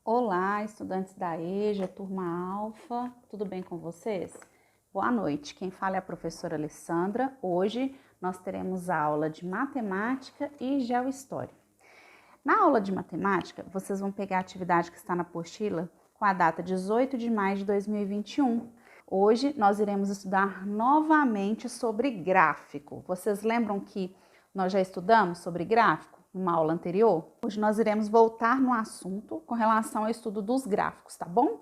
Olá, estudantes da EJA, turma Alfa, tudo bem com vocês? Boa noite, quem fala é a professora Alessandra. Hoje nós teremos aula de matemática e geohistória. Na aula de matemática, vocês vão pegar a atividade que está na apostila com a data 18 de maio de 2021. Hoje nós iremos estudar novamente sobre gráfico. Vocês lembram que nós já estudamos sobre gráfico numa aula anterior? Hoje nós iremos voltar no assunto com relação ao estudo dos gráficos, tá bom?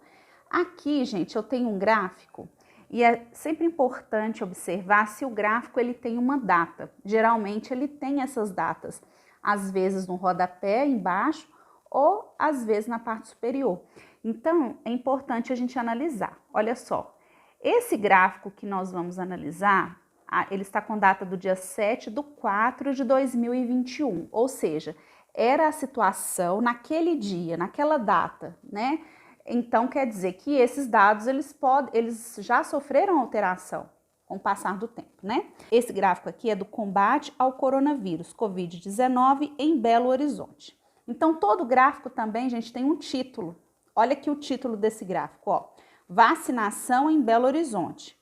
Aqui, gente, eu tenho um gráfico e é sempre importante observar se o gráfico ele tem uma data. Geralmente ele tem essas datas, às vezes no rodapé embaixo ou às vezes na parte superior. Então, é importante a gente analisar. Olha só, esse gráfico que nós vamos analisar, ele está com data do dia 7/4 de 2021, ou seja, era a situação naquele dia, naquela data, né? Então, quer dizer que esses dados, eles já sofreram alteração com o passar do tempo, né? Esse gráfico aqui é do combate ao coronavírus, Covid-19 em Belo Horizonte. Então, todo gráfico também, gente, tem um título. Olha aqui o título desse gráfico, ó. Vacinação em Belo Horizonte.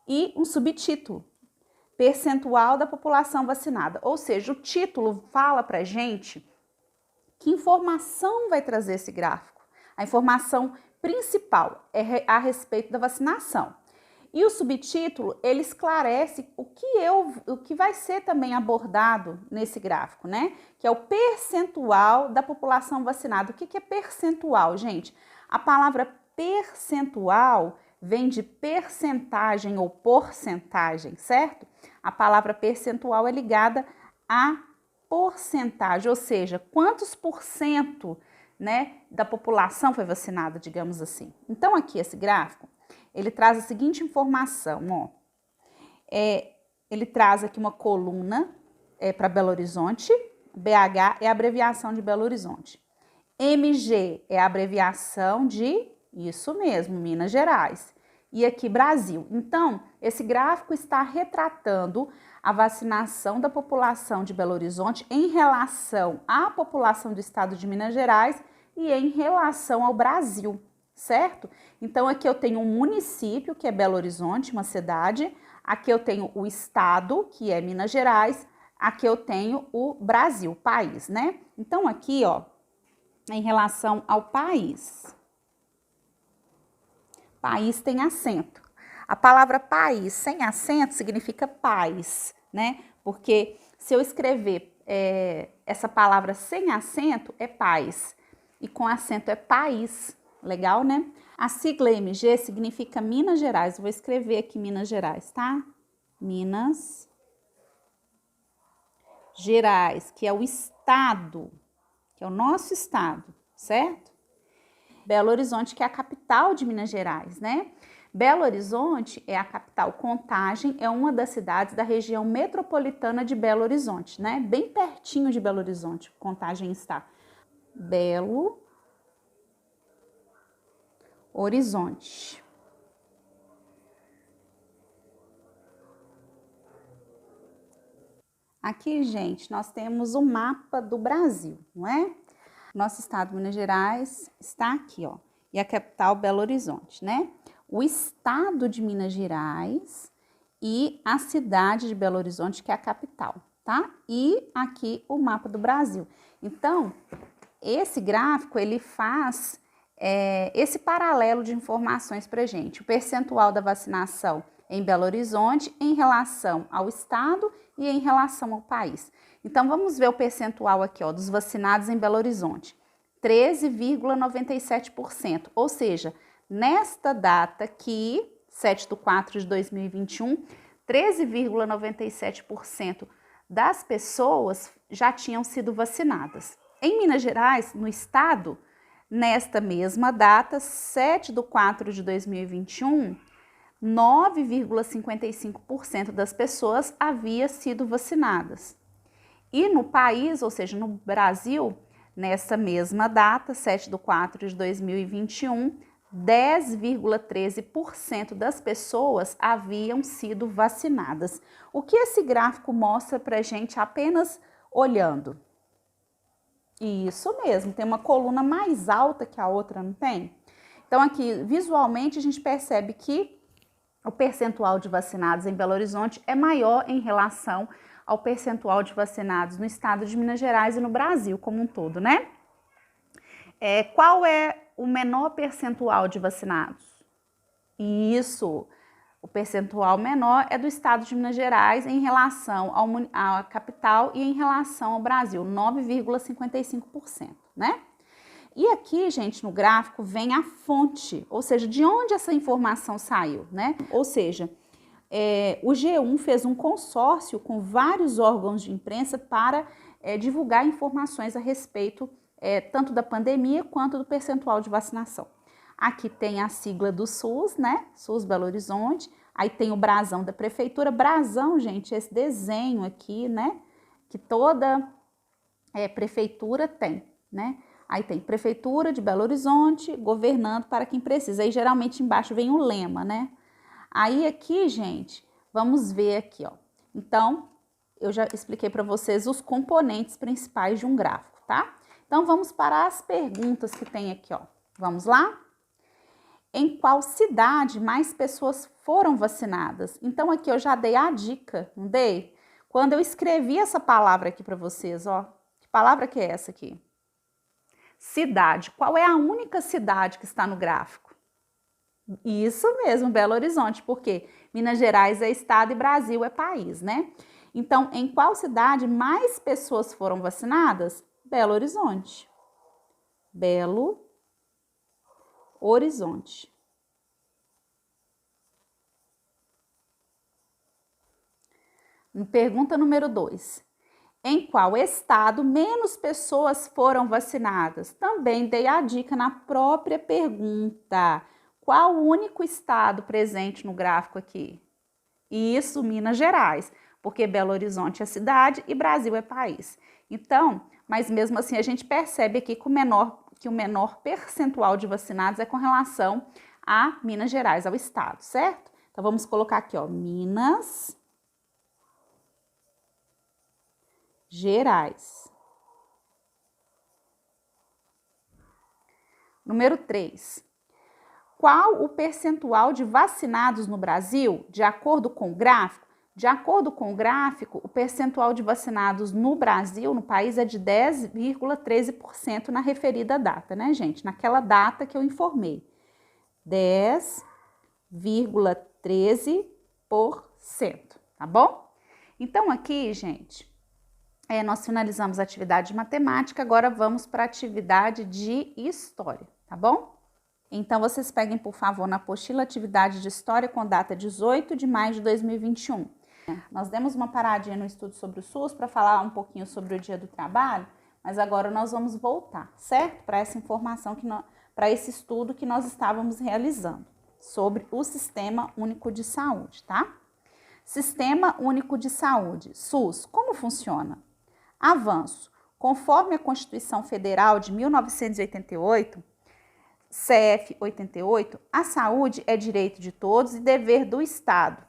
E um subtítulo, percentual da população vacinada. Ou seja, o título fala pra gente que informação vai trazer esse gráfico. A informação principal é a respeito da vacinação. E o subtítulo, ele esclarece o que vai ser também abordado nesse gráfico, né? Que é o percentual da população vacinada. O que é percentual, gente? A palavra percentual vem de percentagem ou porcentagem, certo? A palavra percentual é ligada a porcentagem, ou seja, quantos por cento, né, da população foi vacinada, digamos assim. Então, aqui esse gráfico, ele traz a seguinte informação, ó. Ele traz aqui uma coluna para Belo Horizonte, BH é a abreviação de Belo Horizonte. MG é a abreviação de, isso mesmo, Minas Gerais. E aqui Brasil. Então, esse gráfico está retratando a vacinação da população de Belo Horizonte em relação à população do estado de Minas Gerais e em relação ao Brasil, certo? Então, aqui eu tenho um município, que é Belo Horizonte, uma cidade. Aqui eu tenho o estado, que é Minas Gerais. Aqui eu tenho o Brasil, país, né? Então, aqui, ó, em relação ao país. País tem acento. A palavra país sem acento significa paz, né? Porque se eu escrever essa palavra sem acento, é paz. E com acento é país. Legal, né? A sigla MG significa Minas Gerais. Eu vou escrever aqui Minas Gerais, tá? Minas Gerais, que é o estado, que é o nosso estado, certo? Belo Horizonte, que é a capital de Minas Gerais, né? Belo Horizonte é a capital. Contagem é uma das cidades da região metropolitana de Belo Horizonte, né? Bem pertinho de Belo Horizonte, Contagem está. Belo Horizonte. Aqui, gente, nós temos o mapa do Brasil, não é? Nosso estado, Minas Gerais, está aqui, ó. E a capital, Belo Horizonte, né? O estado de Minas Gerais e a cidade de Belo Horizonte, que é a capital, tá? E aqui o mapa do Brasil. Então, esse gráfico, ele faz esse paralelo de informações pra gente. O percentual da vacinação em Belo Horizonte em relação ao estado e em relação ao país. Então, vamos ver o percentual aqui, ó, dos vacinados em Belo Horizonte. 13,97%, ou seja, nesta data aqui, 7/4 de 2021, 13,97% das pessoas já tinham sido vacinadas. Em Minas Gerais, no estado, nesta mesma data, 7/4 de 2021, 9,55% das pessoas haviam sido vacinadas. E no país, ou seja, no Brasil, nessa mesma data, 7/4 de 2021, 10,13% das pessoas haviam sido vacinadas. O que esse gráfico mostra para a gente apenas olhando? Isso mesmo, tem uma coluna mais alta que a outra, não tem? Então, aqui, visualmente, a gente percebe que o percentual de vacinados em Belo Horizonte é maior em relação ao percentual de vacinados no estado de Minas Gerais e no Brasil como um todo, né? Qual é o menor percentual de vacinados? Isso, o percentual menor é do estado de Minas Gerais em relação à capital e em relação ao Brasil, 9,55%, né? E aqui, gente, no gráfico vem a fonte, ou seja, de onde essa informação saiu, né? Ou seja, o G1 fez um consórcio com vários órgãos de imprensa para divulgar informações a respeito tanto da pandemia quanto do percentual de vacinação. Aqui tem a sigla do SUS, né? SUS Belo Horizonte. Aí tem o brasão da prefeitura. Brasão, gente, esse desenho aqui, né? Que toda prefeitura tem, né? Aí tem Prefeitura de Belo Horizonte, governando para quem precisa. Aí geralmente embaixo vem o lema, né? Aí aqui, gente, vamos ver aqui, ó. Então, eu já expliquei para vocês os componentes principais de um gráfico, tá? Então, vamos para as perguntas que tem aqui, ó. Vamos lá? Em qual cidade mais pessoas foram vacinadas? Então, aqui eu já dei a dica, não dei? Quando eu escrevi essa palavra aqui para vocês, ó. Que palavra que é essa aqui? Cidade. Qual é a única cidade que está no gráfico? Isso mesmo, Belo Horizonte, porque Minas Gerais é estado e Brasil é país, né? Então, em qual cidade mais pessoas foram vacinadas? Belo Horizonte. Belo Horizonte. Pergunta número 2. Em qual estado menos pessoas foram vacinadas? Também dei a dica na própria pergunta. Qual o único estado presente no gráfico aqui? Isso, Minas Gerais, porque Belo Horizonte é cidade e Brasil é país. Então, mas mesmo assim a gente percebe aqui que o menor percentual de vacinados é com relação a Minas Gerais, ao estado, certo? Então vamos colocar aqui, ó, Minas Gerais. Número 3. Qual o percentual de vacinados no Brasil, de acordo com o gráfico? De acordo com o gráfico, o percentual de vacinados no Brasil, no país, é de 10,13% na referida data, né, gente? Naquela data que eu informei. 10,13%, tá bom? Então, aqui, gente, nós finalizamos a atividade de matemática, agora vamos para a atividade de história, tá bom? Então, vocês peguem, por favor, na apostila atividade de história com data 18 de maio de 2021. Nós demos uma paradinha no estudo sobre o SUS para falar um pouquinho sobre o Dia do Trabalho, mas agora nós vamos voltar, certo? Para essa informação, para esse estudo que nós estávamos realizando sobre o Sistema Único de Saúde, tá? Sistema Único de Saúde, SUS, como funciona? Avanço. Conforme a Constituição Federal de 1988, CF 88, a saúde é direito de todos e dever do Estado.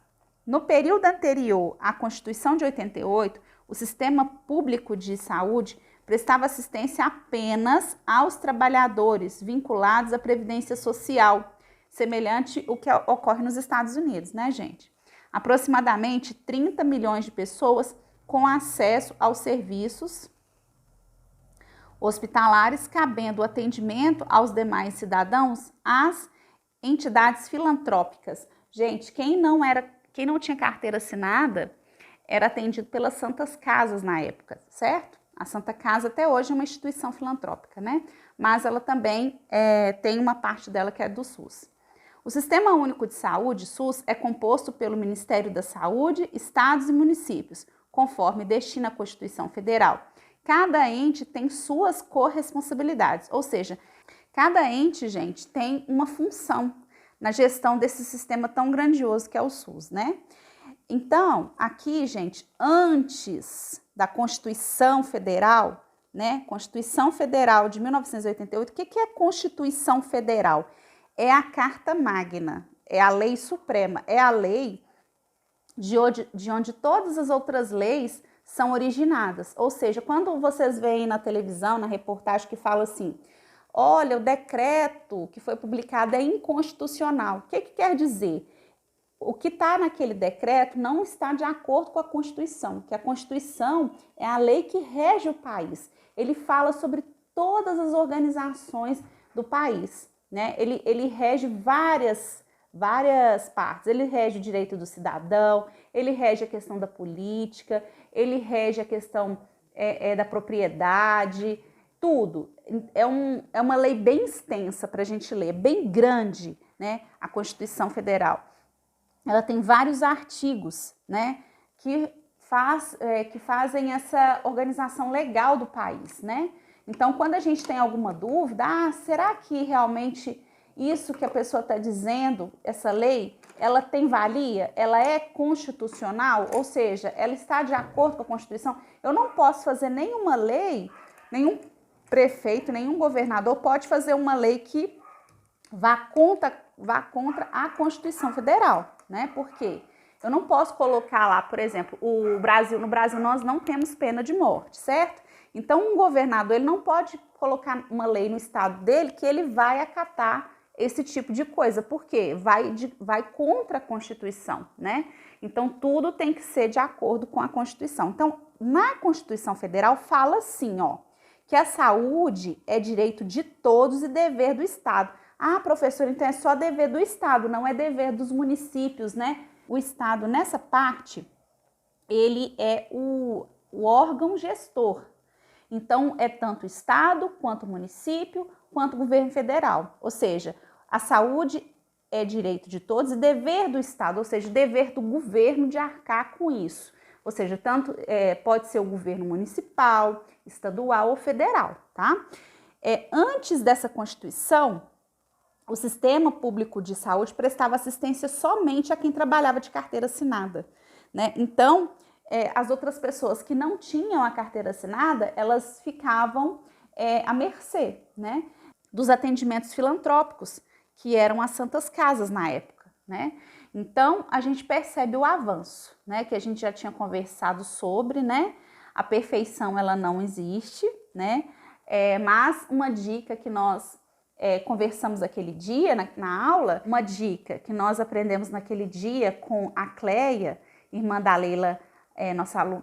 No período anterior à Constituição de 88, o sistema público de saúde prestava assistência apenas aos trabalhadores vinculados à Previdência Social, semelhante ao que ocorre nos Estados Unidos, né, gente? Aproximadamente 30 milhões de pessoas com acesso aos serviços hospitalares, cabendo o atendimento aos demais cidadãos, às entidades filantrópicas. Gente, quem não tinha carteira assinada era atendido pelas Santas Casas na época, certo? A Santa Casa até hoje é uma instituição filantrópica, né? Mas ela também tem uma parte dela que é do SUS. O Sistema Único de Saúde, SUS, é composto pelo Ministério da Saúde, estados e municípios, conforme destina a Constituição Federal. Cada ente tem suas corresponsabilidades, ou seja, cada ente, gente, tem uma função na gestão desse sistema tão grandioso que é o SUS, né? Então, aqui, gente, antes da Constituição Federal, né? Constituição Federal de 1988, o que é Constituição Federal? É a Carta Magna, é a lei suprema, é a lei de onde todas as outras leis são originadas. Ou seja, quando vocês veem na televisão, na reportagem que fala assim, olha, o decreto que foi publicado é inconstitucional. O que quer dizer? O que está naquele decreto não está de acordo com a Constituição, que a Constituição é a lei que rege o país. Ele fala sobre todas as organizações do país, né? Ele rege várias partes. Ele rege o direito do cidadão, ele rege a questão da política, ele rege a questão da propriedade, tudo. É uma lei bem extensa para a gente ler, bem grande, né? A Constituição Federal. Ela tem vários artigos, né, que fazem essa organização legal do país, né? Então, quando a gente tem alguma dúvida, será que realmente isso que a pessoa está dizendo, essa lei, ela tem valia? Ela é constitucional? Ou seja, ela está de acordo com a Constituição? Eu não posso fazer nenhuma lei, nenhum prefeito, nenhum governador pode fazer uma lei que vá contra a Constituição Federal, né? Por quê? Eu não posso colocar lá, por exemplo, no Brasil nós não temos pena de morte, certo? Então, um governador, ele não pode colocar uma lei no estado dele que ele vai acatar esse tipo de coisa, porque vai contra a Constituição, né? Então, tudo tem que ser de acordo com a Constituição. Então, na Constituição Federal fala assim, ó, que a saúde é direito de todos e dever do Estado. Professora, então é só dever do Estado, não é dever dos municípios, né? O Estado, nessa parte, ele é o órgão gestor. Então, é tanto o Estado, quanto o município, quanto o governo federal. Ou seja, a saúde é direito de todos e dever do Estado, ou seja, dever do governo de arcar com isso. Ou seja, tanto pode ser o governo municipal, estadual ou federal, tá? Antes dessa Constituição, o sistema público de saúde prestava assistência somente a quem trabalhava de carteira assinada, né? Então, as outras pessoas que não tinham a carteira assinada, elas ficavam à mercê, né, dos atendimentos filantrópicos, que eram as santas casas na época, né? Então, a gente percebe o avanço, né, que a gente já tinha conversado sobre, né? A perfeição, ela não existe, né? Mas uma dica que nós conversamos aquele dia na aula, uma dica que nós aprendemos naquele dia com a Cleia, irmã da Leila,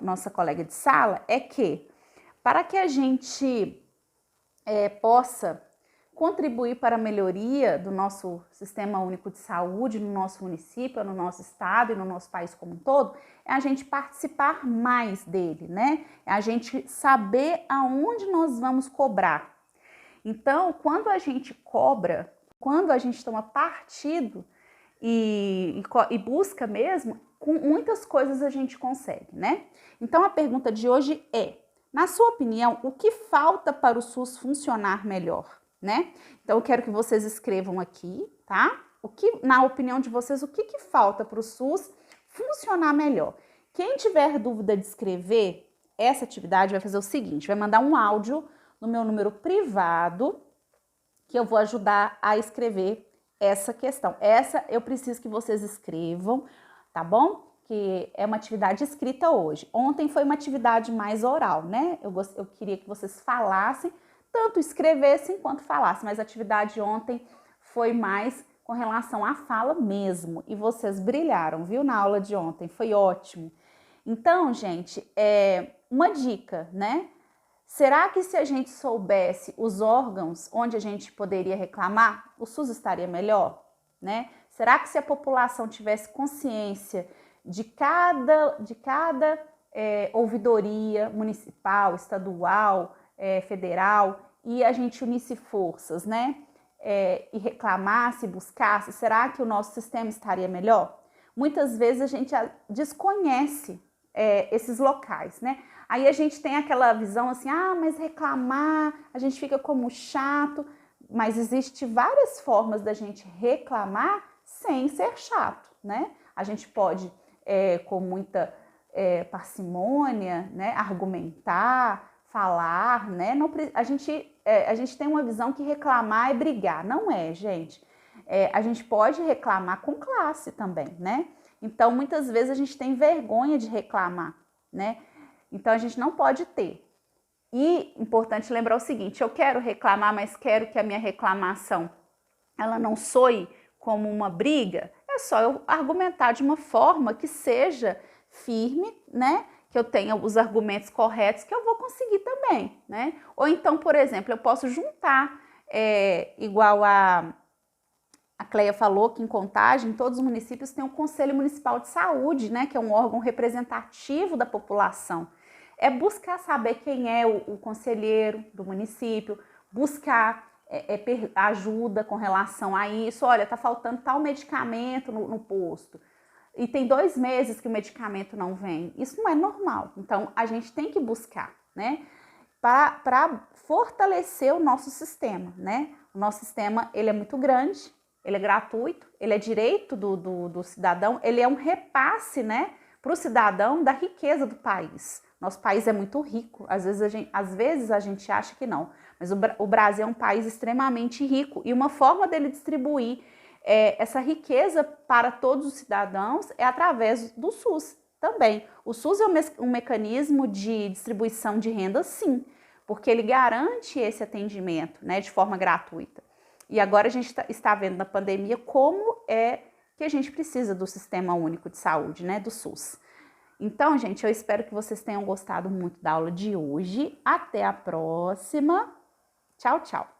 nossa colega de sala, é que para que a gente possa contribuir para a melhoria do nosso Sistema Único de Saúde no nosso município, no nosso estado e no nosso país como um todo, é a gente participar mais dele, né? É a gente saber aonde nós vamos cobrar. Então, quando a gente cobra, quando a gente toma partido e busca mesmo, com muitas coisas a gente consegue, né? Então, a pergunta de hoje é, na sua opinião, o que falta para o SUS funcionar melhor, né? Então, eu quero que vocês escrevam aqui, tá? Na opinião de vocês, o que falta para o SUS funcionar melhor? Quem tiver dúvida de escrever essa atividade vai fazer o seguinte, vai mandar um áudio no meu número privado, que eu vou ajudar a escrever essa questão. Essa eu preciso que vocês escrevam, tá bom? Que é uma atividade escrita hoje. Ontem foi uma atividade mais oral, né? Eu queria que vocês falassem, tanto escrevessem quanto falassem, mas a atividade ontem foi mais com relação à fala mesmo. E vocês brilharam, viu? Na aula de ontem, foi ótimo. Então, gente, uma dica, né? Será que se a gente soubesse os órgãos onde a gente poderia reclamar, o SUS estaria melhor, né? Será que se a população tivesse consciência de cada ouvidoria municipal, estadual, federal, e a gente unisse forças, né? E reclamasse, buscasse, será que o nosso sistema estaria melhor? Muitas vezes a gente desconhece esses locais, né? Aí a gente tem aquela visão assim, mas reclamar, a gente fica como chato, mas existe várias formas da gente reclamar sem ser chato, né? A gente pode, com muita parcimônia, né, argumentar, falar, né? Não, a gente tem uma visão que reclamar é brigar, não é, gente. A gente pode reclamar com classe também, né? Então, muitas vezes a gente tem vergonha de reclamar, né? Então, a gente não pode ter. E importante lembrar o seguinte, eu quero reclamar, mas quero que a minha reclamação ela não soe como uma briga, é só eu argumentar de uma forma que seja firme, né? Que eu tenha os argumentos corretos que eu vou conseguir também, né? Ou então, por exemplo, eu posso juntar, igual a Cleia falou que em Contagem, todos os municípios têm um Conselho Municipal de Saúde, né? Que é um órgão representativo da população. É buscar saber quem é o conselheiro do município, buscar ajuda com relação a isso. Olha, tá faltando tal medicamento no posto e tem 2 meses que o medicamento não vem. Isso não é normal. Então, a gente tem que buscar, né? Para fortalecer o nosso sistema, né? O nosso sistema, ele é muito grande, ele é gratuito, ele é direito do cidadão, ele é um repasse, né? Para o cidadão da riqueza do país. Nosso país é muito rico, às vezes a gente acha que não, mas o Brasil é um país extremamente rico e uma forma dele distribuir essa riqueza para todos os cidadãos é através do SUS também. O SUS é um mecanismo de distribuição de renda, sim, porque ele garante esse atendimento, né, de forma gratuita. E agora a gente está vendo na pandemia como é que a gente precisa do Sistema Único de Saúde, né, do SUS. Então, gente, eu espero que vocês tenham gostado muito da aula de hoje. Até a próxima. Tchau, tchau.